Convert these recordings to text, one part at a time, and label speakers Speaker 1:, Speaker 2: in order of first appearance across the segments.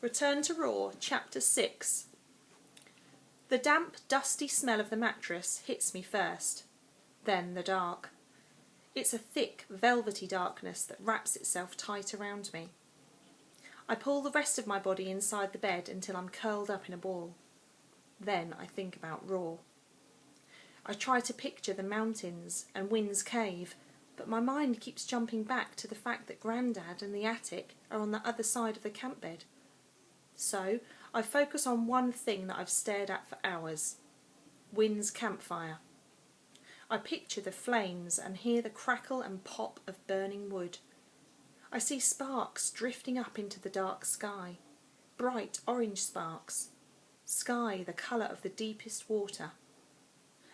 Speaker 1: Return to Raw, Chapter 6. The damp, dusty smell of the mattress hits me first, then the dark. It's a thick, velvety darkness that wraps itself tight around me. I pull the rest of my body inside the bed until I'm curled up in a ball. Then I think about Raw. I try to picture the mountains and Wynn's cave, but my mind keeps jumping back to the fact that Grandad and the attic are on the other side of the camp bed. So I focus on one thing that I've stared at for hours: Wynn's campfire. I picture the flames and hear the crackle and pop of burning wood. I see sparks drifting up into the dark sky, bright orange sparks, sky the colour of the deepest water.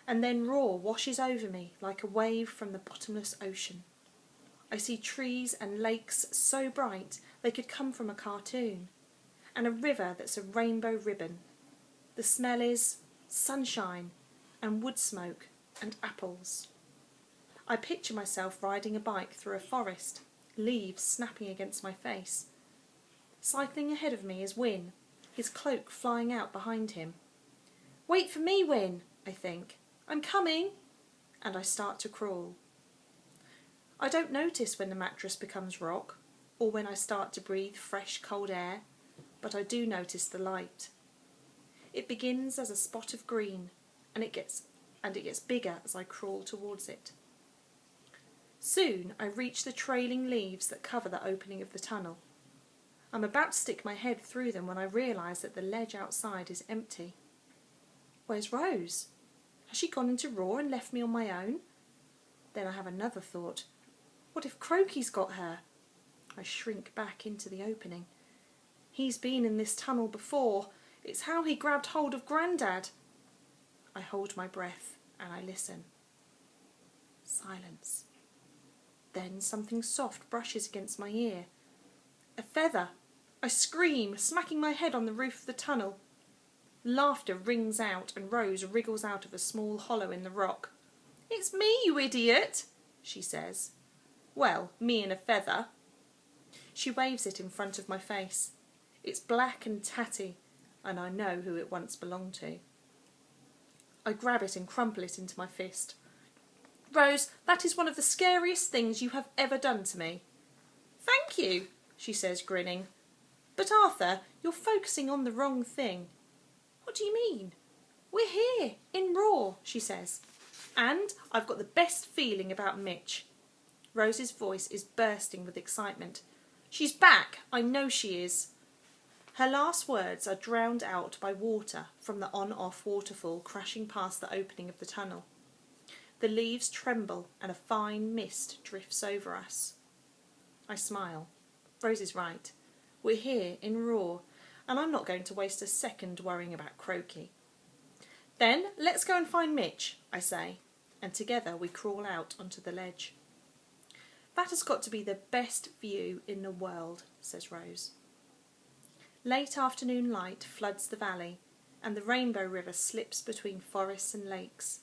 Speaker 1: And then Raw washes over me like a wave from the bottomless ocean. I see trees and lakes so bright they could come from a cartoon, and a river that's a rainbow ribbon. The smell is sunshine and wood smoke and apples. I picture myself riding a bike through a forest, leaves snapping against my face. Cycling ahead of me is Wynn, his cloak flying out behind him. "Wait for me, Wynn," I think. "I'm coming." And I start to crawl. I don't notice when the mattress becomes rock, or when I start to breathe fresh, cold air, but I do notice the light. It begins as a spot of green, and it gets bigger as I crawl towards it. Soon I reach the trailing leaves that cover the opening of the tunnel. I'm about to stick my head through them when I realise that the ledge outside is empty. Where's Rose? Has she gone into Raw and left me on my own? Then I have another thought. What if Croaky's got her? I shrink back into the opening. He's been in this tunnel before. It's how he grabbed hold of Grandad. I hold my breath and I listen. Silence. Then something soft brushes against my ear. A feather. I scream, smacking my head on the roof of the tunnel. Laughter rings out and Rose wriggles out of a small hollow in the rock. "It's me, you idiot," she says. "Well, me and a feather." She waves it in front of my face. It's black and tatty, and I know who it once belonged to. I grab it and crumple it into my fist. "Rose, that is one of the scariest things you have ever done to me." "Thank you," she says, grinning. "But Arthur, you're focusing on the wrong thing." "What do you mean?" "We're here, in Raw," she says. "And I've got the best feeling about Mitch." Rose's voice is bursting with excitement. "She's back, I know she is." Her last words are drowned out by water from the on-off waterfall crashing past the opening of the tunnel. The leaves tremble and a fine mist drifts over us. I smile. Rose is right. We're here in Raw, and I'm not going to waste a second worrying about Croaky. "Then let's go and find Mitch," I say, and together we crawl out onto the ledge. "That has got to be the best view in the world," says Rose. Late afternoon light floods the valley, and the Rainbow River slips between forests and lakes.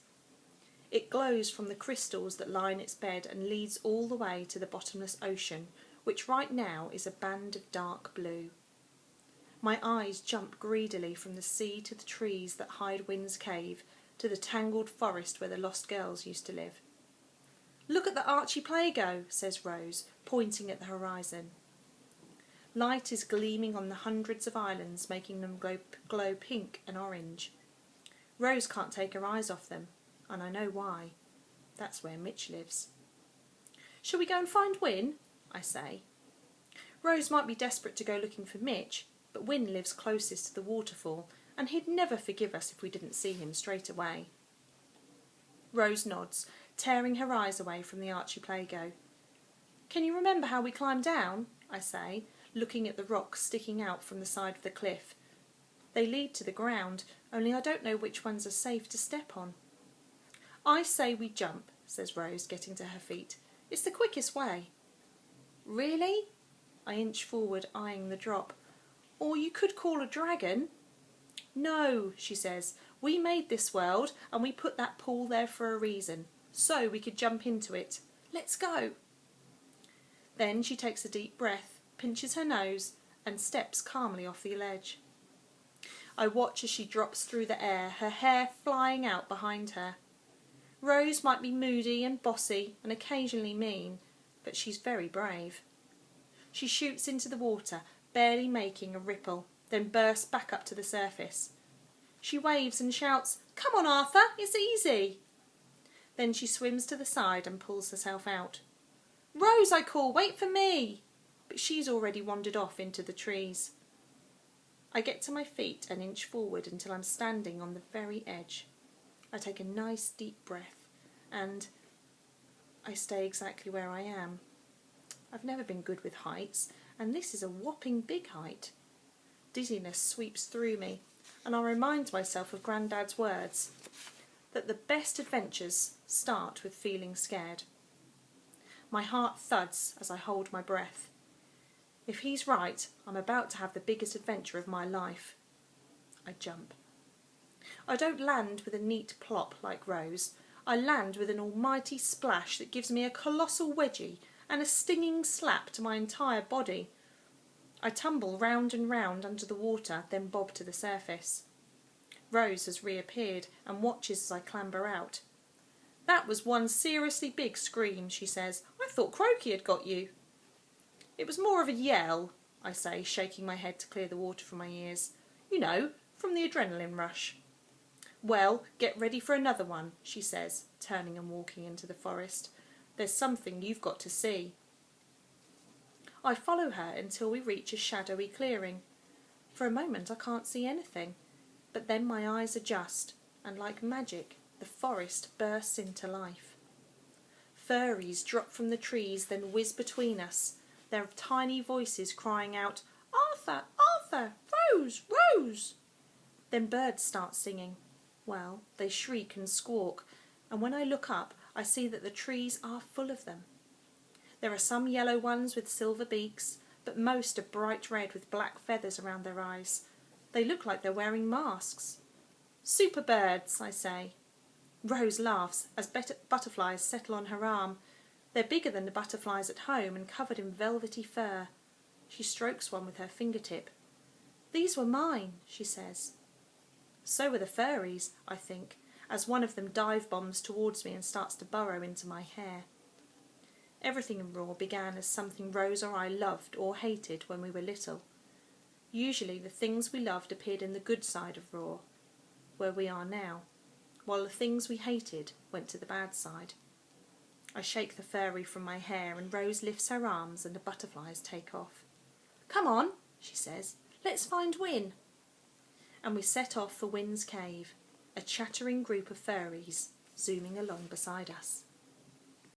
Speaker 1: It glows from the crystals that line its bed and leads all the way to the bottomless ocean, which right now is a band of dark blue. My eyes jump greedily from the sea to the trees that hide Wynn's cave, to the tangled forest where the lost girls used to live. "Look at the archipelago," says Rose, pointing at the horizon. Light is gleaming on the hundreds of islands, making them glow pink and orange. Rose can't take her eyes off them, and I know why. That's where Mitch lives. "Shall we go and find Wynn?" I say. Rose might be desperate to go looking for Mitch, but Wynn lives closest to the waterfall, and he'd never forgive us if we didn't see him straight away. Rose nods, tearing her eyes away from the archipelago. "Can you remember how we climbed down?" I say, looking at the rocks sticking out from the side of the cliff. "They lead to the ground, only I don't know which ones are safe to step on." "I say we jump," says Rose, getting to her feet. "It's the quickest way." "Really?" I inch forward, eyeing the drop. "Or you could call a dragon." "No," she says. "We made this world, and we put that pool there for a reason, so we could jump into it. Let's go." Then she takes a deep breath, pinches her nose, and steps calmly off the ledge. I watch as she drops through the air, her hair flying out behind her. Rose might be moody and bossy and occasionally mean, but she's very brave. She shoots into the water, barely making a ripple, then bursts back up to the surface. She waves and shouts, "Come on, Arthur, it's easy." Then she swims to the side and pulls herself out. "Rose," I call, "wait for me." But she's already wandered off into the trees. I get to my feet and inch forward until I'm standing on the very edge. I take a nice deep breath and I stay exactly where I am. I've never been good with heights, and this is a whopping big height. Dizziness sweeps through me, and I remind myself of Grandad's words, that the best adventures start with feeling scared. My heart thuds as I hold my breath. If he's right, I'm about to have the biggest adventure of my life. I jump. I don't land with a neat plop like Rose. I land with an almighty splash that gives me a colossal wedgie and a stinging slap to my entire body. I tumble round and round under the water, then bob to the surface. Rose has reappeared and watches as I clamber out. "That was one seriously big scream," she says. "I thought Croaky had got you." "It was more of a yell," I say, shaking my head to clear the water from my ears. "You know, from the adrenaline rush." "Well, get ready for another one," she says, turning and walking into the forest. "There's something you've got to see." I follow her until we reach a shadowy clearing. For a moment I can't see anything, but then my eyes adjust, and like magic, the forest bursts into life. Furries drop from the trees, then whiz between us, their tiny voices crying out, "Arthur! Arthur! Rose! Rose!" Then birds start singing. Well, they shriek and squawk, and when I look up, I see that the trees are full of them. There are some yellow ones with silver beaks, but most are bright red with black feathers around their eyes. They look like they're wearing masks. "Super birds," I say. Rose laughs as butterflies settle on her arm. They're bigger than the butterflies at home and covered in velvety fur. She strokes one with her fingertip. "These were mine," she says. So were the furries, I think, as one of them dive bombs towards me and starts to burrow into my hair. Everything in Raw began as something Rose or I loved or hated when we were little. Usually the things we loved appeared in the good side of Raw, where we are now, while the things we hated went to the bad side. I shake the furry from my hair and Rose lifts her arms and the butterflies take off. "Come on," she says, "let's find Win." And we set off for Win's cave, a chattering group of furries zooming along beside us.